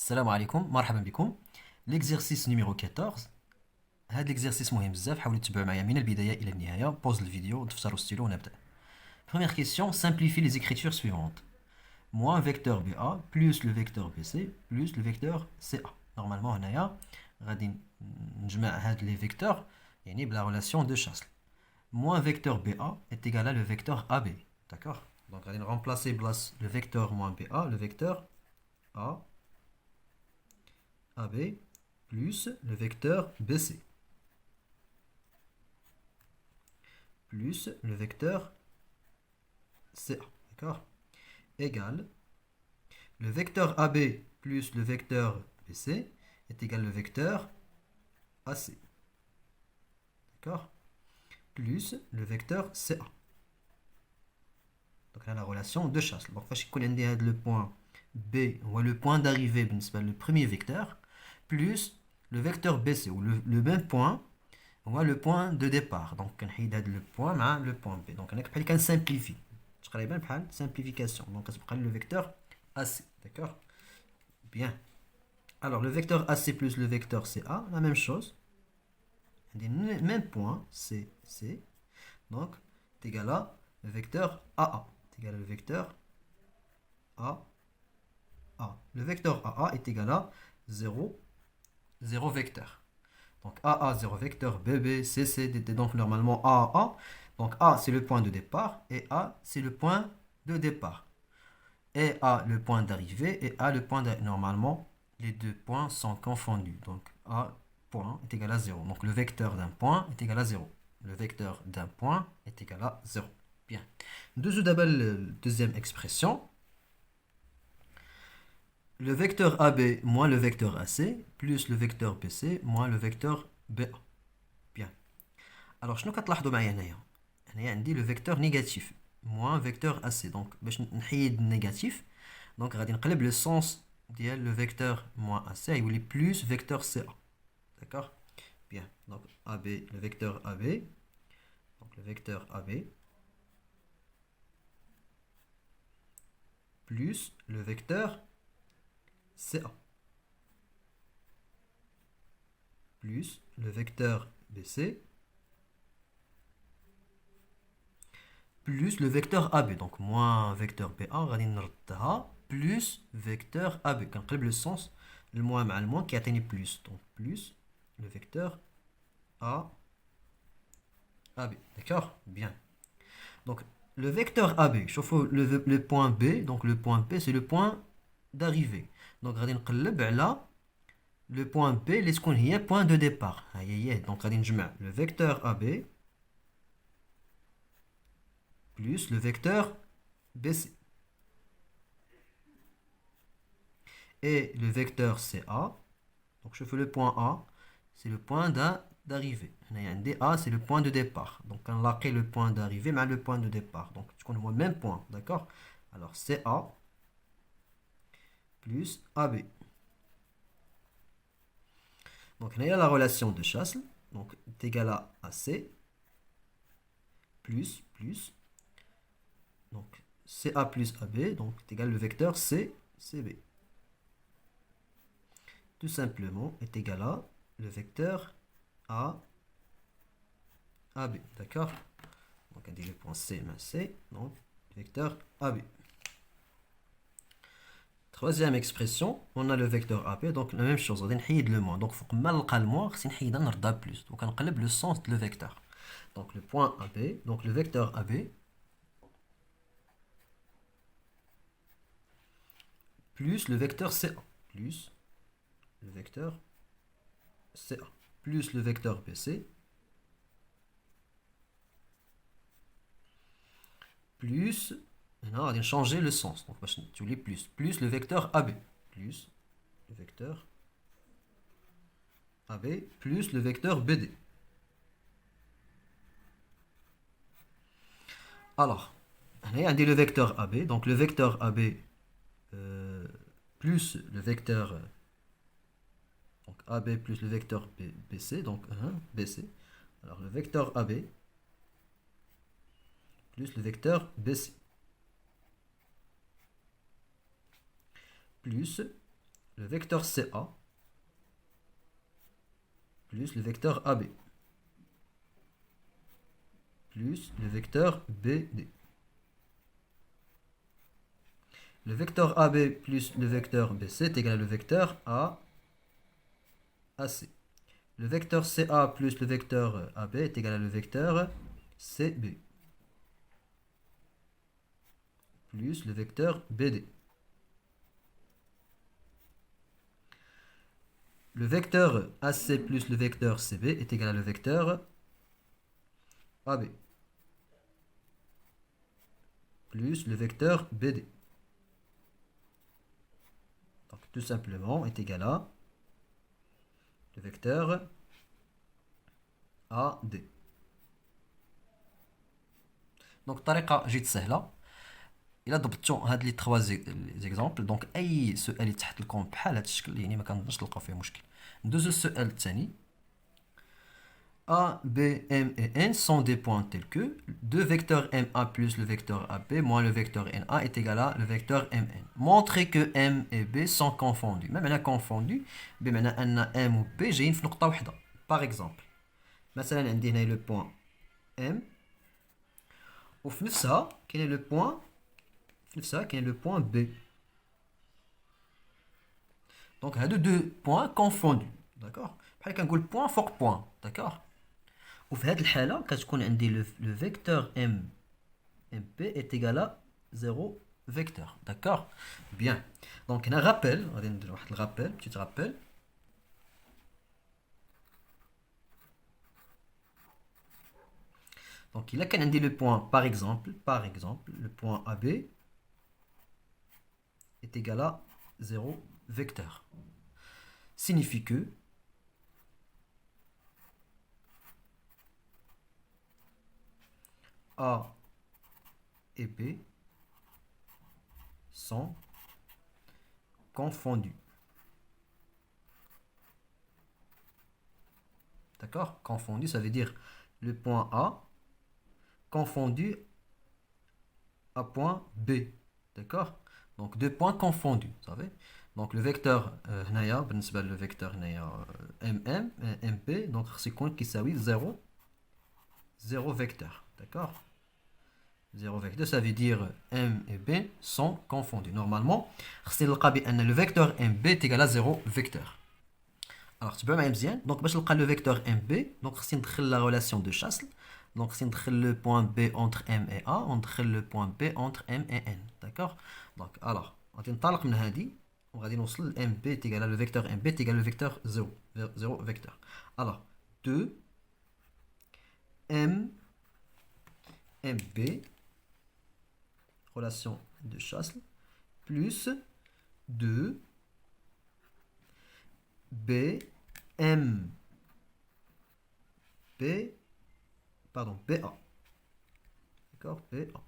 Salam alaikum, marhaban bikoum. L'exercice numéro 14. هذا l'exercice مهم بزاف حاولوا تتبعوا معايا من البداية إلى النهاية. Pause الفيديو وتفسروا ستيلو ونبدأ. Première question, simplifie les écritures suivantes. Moins vecteur BA plus le vecteur BC plus le vecteur CA. Normalement هنايا غادي نجمع هاد les vecteurs يعني بلا relation de Chasles. Moins vecteur BA est égal à le vecteur AB. D'accord? Donc غادي remplacer le vecteur moins BA, le vecteur A AB plus le vecteur BC plus le vecteur CA, d'accord, égale le vecteur AB plus le vecteur BC est égal au vecteur AC, d'accord, plus le vecteur CA. Donc là, la relation de chasse. Donc, le point B ou le point d'arrivée, le premier vecteur, plus le vecteur BC ou le même point, ou le point de départ. Donc, on a le point A, le point B. Donc, on a simplifie. Simplification. Donc, on le vecteur AC. D'accord? Bien. Alors, le vecteur AC plus le vecteur CA, la même chose. Même point, C. Donc, c'est égal à le vecteur AA. C'est égal à le vecteur AA. Le vecteur AA est égal à 0, 0 vecteur. Donc AA, 0 vecteur, BB, CC, DD, donc normalement AA. Donc A, c'est le point de départ, et A, c'est le point de départ. Et A, le point d'arrivée, et A, le point d'arrivée. Normalement, les deux points sont confondus. Donc A, point, est égal à 0. Donc le vecteur d'un point est égal à 0. Le vecteur d'un point est égal à 0. Bien. Deuxième expression. Le vecteur AB moins le vecteur AC plus le vecteur BC moins le vecteur BA. Bien. Alors, je ne le vecteur négatif moins vecteur AC. Donc, je vais négatif. Donc, on va le sens de le vecteur moins AC et plus vecteur CA. D'accord? Bien. Donc, AB, le vecteur AB. Donc, le vecteur AB plus le vecteur CA plus le vecteur BC plus le vecteur AB. Donc moins vecteur BA غادي نردها plus vecteur AB. كنقلب le sens الموان مع الموان كيعطيني plus. Donc plus le vecteur A AB. D'accord? Bien. Donc le vecteur AB, شوفوا le point B, donc le point P c'est le point d'arrivée. Donc غادي نقلب على le point B اللي تكون هي point de départ. Donc غادي نجمع le vecteur AB plus le vecteur BC. Et le vecteur CA, donc je fais le point A, c'est le point d'arrivée. A, c'est le point de départ. Donc on a le point d'arrivée, mais le point de départ. Donc tu connais le même point, d'accord? Alors CA plus AB. Donc il y a la relation de chasse, donc est égal à AC plus donc CA plus AB, donc est égal au vecteur CB. Tout simplement est égal à le vecteur AB. D'accord? Donc on dit le point C, donc vecteur AB. Troisième expression, on a le vecteur AB, donc la même chose, on va le moins. Donc il faut que le moins, c'est un plus. Donc on enlève le sens de le vecteur. Donc le point AB, donc le vecteur AB plus le vecteur CA plus le vecteur CA plus le vecteur BC plus, maintenant on va changer le sens, donc tu lis plus le vecteur AB plus le vecteur AB plus le vecteur BD. Alors, on a le vecteur AB, donc le vecteur AB plus le vecteur donc AB plus le vecteur BC, donc BC. Alors le vecteur AB plus le vecteur BC plus le vecteur CA plus le vecteur AB plus le vecteur BD. Le vecteur AB plus le vecteur BC est égal à le vecteur AC. Le vecteur CA plus le vecteur AB est égal à le vecteur CB plus le vecteur BD. Le vecteur AC plus le vecteur CB est égal à le vecteur AB plus le vecteur BD. Donc tout simplement est égal à le vecteur AD. Donc طريقة جد سهلة. إلا ضبطتو هاد لي 3 زيكزامبل دونك أي سؤال يتحط لكم بحال هاد الشكل يعني ما كنظنش تلقاو فيه مشكل. ندوزو للسؤال الثاني. A, B, M et N sont des points tels que 2 vecteurs MA plus le vecteur AB moins le vecteur NA est égal à le vecteur MN. Montrez que M et B sont confondus. ما معنى confondus؟ بمعنى أن M و B جايين في نقطة واحدة. Par exemple مثلا عندي هنا le point M وفي نفسها كاين le point B. Donc هادو deux points confondus. D'accord. بحال كنقول point فوق point. D'accord. وفي هذه الحالة كتكون عندي le vecteur MP est égal à 0 vecteur. D'accord. Bien. Donc هنا rappel, غادي ندير واحد الرابيل, petit rappel. Donc il a كان عندي le point par exemple, le point AB est égal à 0 vecteur. Signifie que A et B sont confondus. D'accord? Confondu, ça veut dire le point A confondu à point B. D'accord? Donc deux points confondus, vous savez? Donc le vecteur le vecteur MP, donc c'est compte qui s'appelle 0 vecteur. D'accord? 0 vecteur, ça veut dire M et B sont confondus. Normalement, le vecteur MB est égal à 0 vecteur. Alors, tu peux m'aider bien. Donc, je vais le vecteur MB. Donc, si on la relation de Chasles. Donc, si on le point B entre M et A, on le point B entre M et N. D'accord? Donc, alors, on va dire que MB est égal à le vecteur MB est égal à le vecteur 0 vecteur. Alors, 2 M MB relation de Chasles plus 2 BA. D'accord, BA.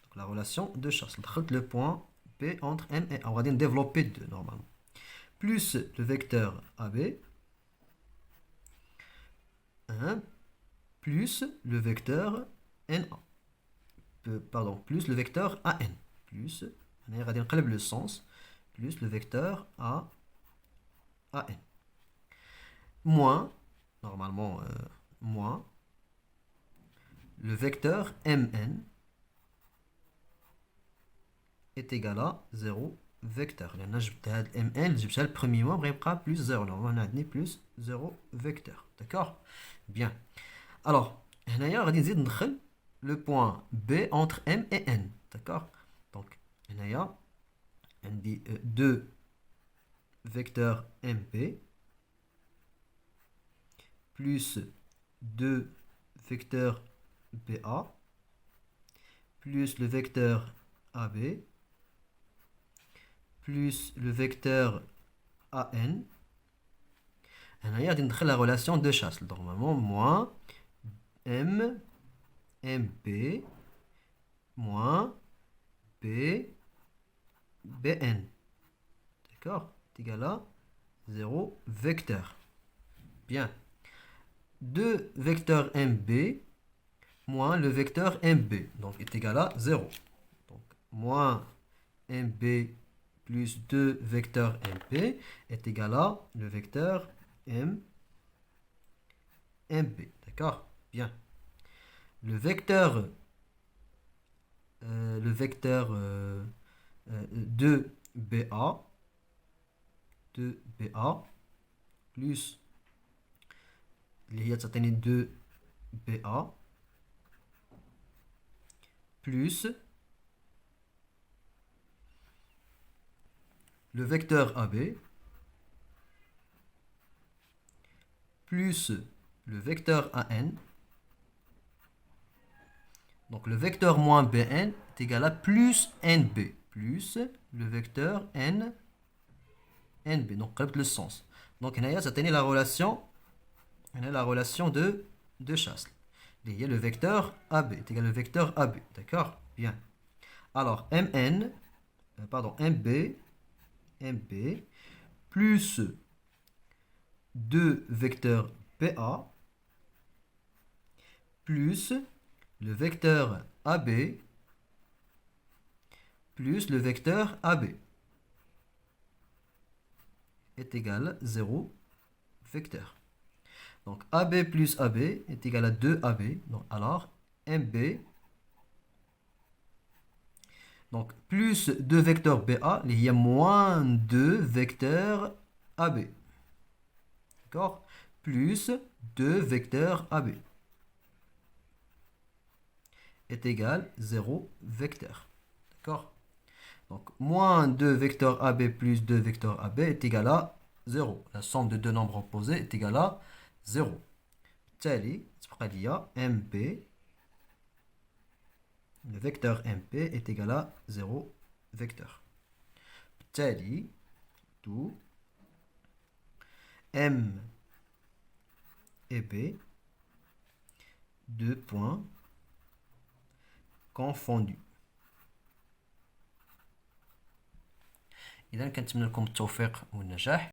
Donc la relation de Chasles. Le point B entre M et A. On va dire développer 2 normalement. Plus le vecteur AB. 1 plus le vecteur NA. Plus le vecteur AN. Plus, on va dire le sens. Plus le vecteur AN. Moins, normalement, moins le vecteur MN est égal à 0 vecteur. لأن جبت هاد MN جبتها le premier membre يبقى plus 0. Normalement, on a plus 0 vecteur. D'accord? Bien. Alors, هنايا غادي نزيد ندخل le point B entre M et N. D'accord? Donc, هنايا عندي 2 vecteurs MP plus 2 vecteurs BA plus le vecteur AB plus le vecteur AN. هنايا غادي ندخل la relation de Chasles. Normalement, moins M MP moins B BN. D'accord? C'est égal à 0 vecteur. Bien. 2 vecteurs MB moins le vecteur MB. Donc est égal à 0. Donc moins MB plus 2 vecteurs MP est égal à le vecteur MP. D'accord? Bien. Le vecteur 2BA plus اللي هي تعطيني 2BA plus le vecteur AB plus le vecteur AN. Donc le vecteur moins BN est égal à plus NB plus le vecteur NB. Donc le sens. Donc ça tenait la relation de Chasles. Il y a le vecteur AB est égal au vecteur AB. D'accord? Bien. Alors MB plus 2 vecteurs BA plus le vecteur AB plus le vecteur AB est égal à 0 vecteur. Donc AB plus AB est égal à 2AB. Donc alors MB donc plus 2 vecteurs BA, il y a moins 2 vecteurs AB. D'accord? Plus 2 vecteurs AB est égal à 0 vecteur. D'accord? Donc moins 2 vecteurs AB plus 2 vecteurs AB est égal à 0. La somme de deux nombres opposés est égale à 0. بالتالي تبقى ليا MP le vecteur MP est égal à 0 vecteur. بالتالي tout M et B, deux points confondus. إذا كنتمنى لكم التوفيق والنجاح.